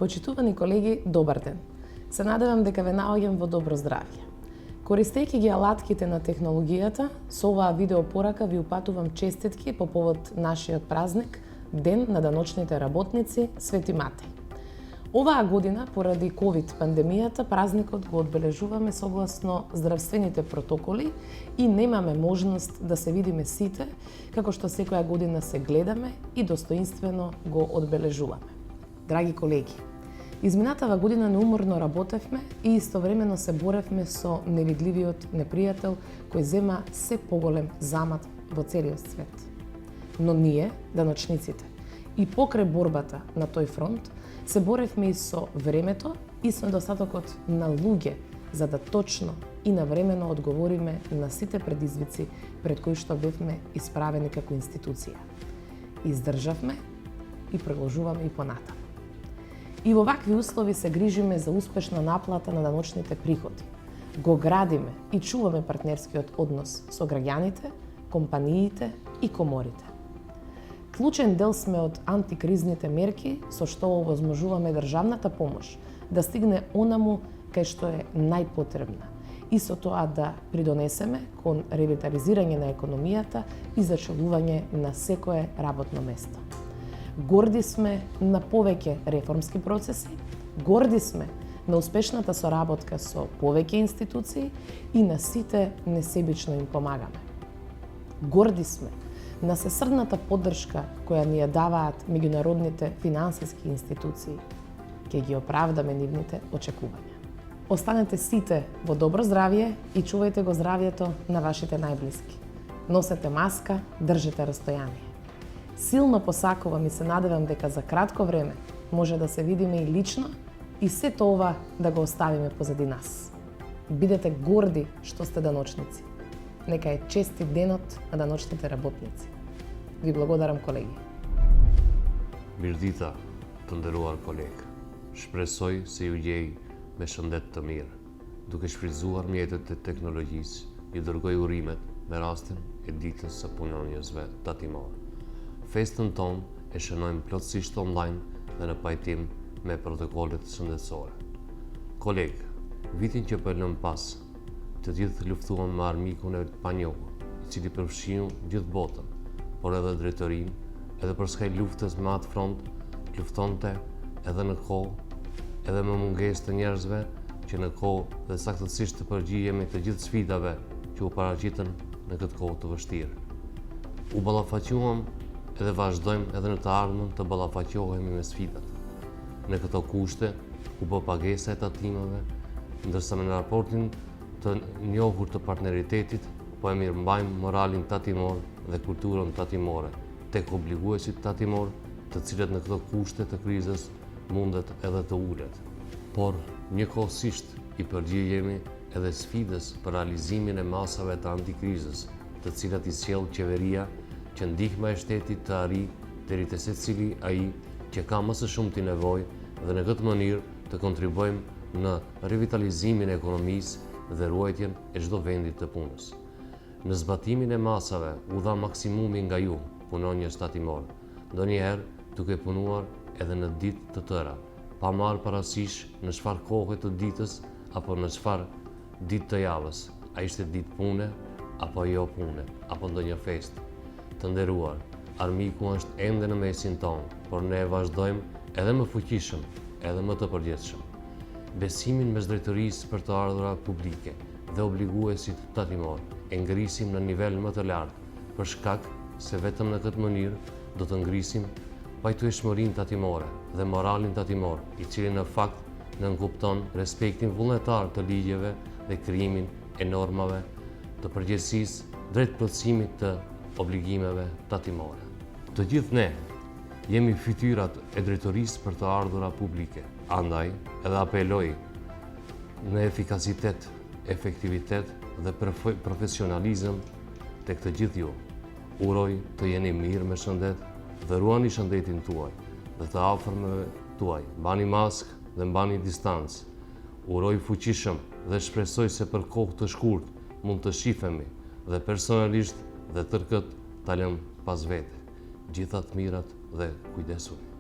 Почитувани колеги, добар ден. Се надевам дека ве наоѓам во добро здравје. Користејќи ги алатките на технологијата, со оваа видеопорака ви упатувам честитки по повод нашиот празник, Ден на даночните работници, Свети Матеј. Оваа година, поради ковид пандемијата, празникот го одбележуваме согласно здравствените протоколи и немаме можност да се видиме сите, како што секоја година се гледаме и достоинствено го одбележуваме. Драги колеги, изминатава година неуморно работевме и истовремено се боревме со невидливиот непријател кој зема се поголем замат во целиот свет. Но ние, даночниците, и покрај борбата на тој фронт, се боревме и со времето и со недостатокот на луѓе, за да точно и навремено одговориме на сите предизвици пред кои што бевме исправени како институција. Издржавме и продолжуваме и понатаму. И во вакви услови се грижиме за успешна наплата на даночните приходи. Го градиме и чуваме партнерскиот однос со граѓаните, компаниите и коморите. Клучен дел сме од антикризните мерки со што овозможуваме државната помош да стигне онаму кај што е најпотребна и со тоа да придонесеме кон ревитализирање на економијата и зачелување на секое работно место. Горди сме на повеќе реформски процеси, горди сме на успешната соработка со повеќе институции и на сите несебично им помагаме. Горди сме на сесрдната поддршка која ни ја даваат меѓународните финансиски институции. Ќе ги оправдаме нивните очекувања. Останете сите во добро здравје и чувајте го здравјето на вашите најблиски. Носете маска, држете растојание. Силно посакувам и се надевам дека за кратко време може да се видиме и лично и сето ова да го оставиме позади нас. Бидете горди што сте даночници. Нека е честит денот на даночните работници. Ви благодарам, колеги. Mirdita, të nderuar kolegë. Shpresoj se ju gjej me shëndet të mirë, duke shfrytzuar mjetet e teknologjisë, ju dërgoj urimet me rastin e ditës së punonjësve tatimor. Festën tonë e shënojmë plotësisht online dhe në pajtim me protokollet shëndetësore. Kolegë, vitin që po lëm pas, të gjithë luftuam me armikun e panjohur, i cili përfshiu gjithë botën, por edhe drejtorinë, edhe për skaj luftës me atë front, luftonte edhe në kohë, edhe me mungesë të njerëzve që në kohë dhe saktësisht të përgjigjemi të gjithë sfidave që u paraqiten në këtë kohë të vështirë. U ballafaquam edhe vazhdojmë edhe në të ardhmen të ballafaqohemi me sfidat. Në këto kushte u bë pagesa e tatimeve, ndërsa me raportin të njohur të partneritetit po e mirëmbajmë moralin tatimor dhe kulturën tatimore tek obliguesit tatimor, të cilët në këto kushte të krizës mundet edhe të ulet. Por njëkohësisht i përgjigjemi edhe sfidës për realizimin e masave të antikrizës, të cilat i sjell qeveria që ndihma e shtetit të arrijë deri te secili ai që ka më së shumti nevojë dhe në këtë mënyrë të kontribuojmë në revitalizimin e ekonomisë dhe ruajtjen e çdo vendi të punës. Në zbatimin e masave u dha maksimumi nga ju, punonjës tatimor, ndonjëherë duke punuar edhe në ditë të tëra, pa marrë parasysh në çfarë kohe të ditës apo në çfarë ditë të javës, a ishte ditë pune apo jo pune, apo ndonjë festë. Të nderuar, armiku është ende në mesin tonë, por ne vazhdojmë edhe më fuqishëm, edhe më të përgjithshëm. Besimin mes drejtorisë për të ardhurat publike dhe obliguesit tatimor e ngrisim në nivel më të lartë, për shkak se vetëm në këtë mënyrë do të ngrisim pajtueshmërinë tatimore dhe moralin tatimor, i cili në fakt nënkupton respektin vullnetar të ligjeve dhe krijimin e normave të përgjegjësisë drejt plotësimit të obligimeve tatimore. Të gjithë ne jemi fytyrat e drejtorisë për të ardhurat publike. Andaj edhe apeloj në efikasitet, efektivitet dhe profesionalizëm tek të gjithë ju. Uroj të jeni mirë me shëndet dhe ruani shëndetin tuaj dhe të afërmëve tuaj. Mbani maskë dhe mbani distancë. Uroj fuqishëm dhe shpresoj se për kohë të shkurt mund të shifemi dhe personalisht dhe tërkët ta lëm pas vete. Gjithat mirat dhe kujdesuni.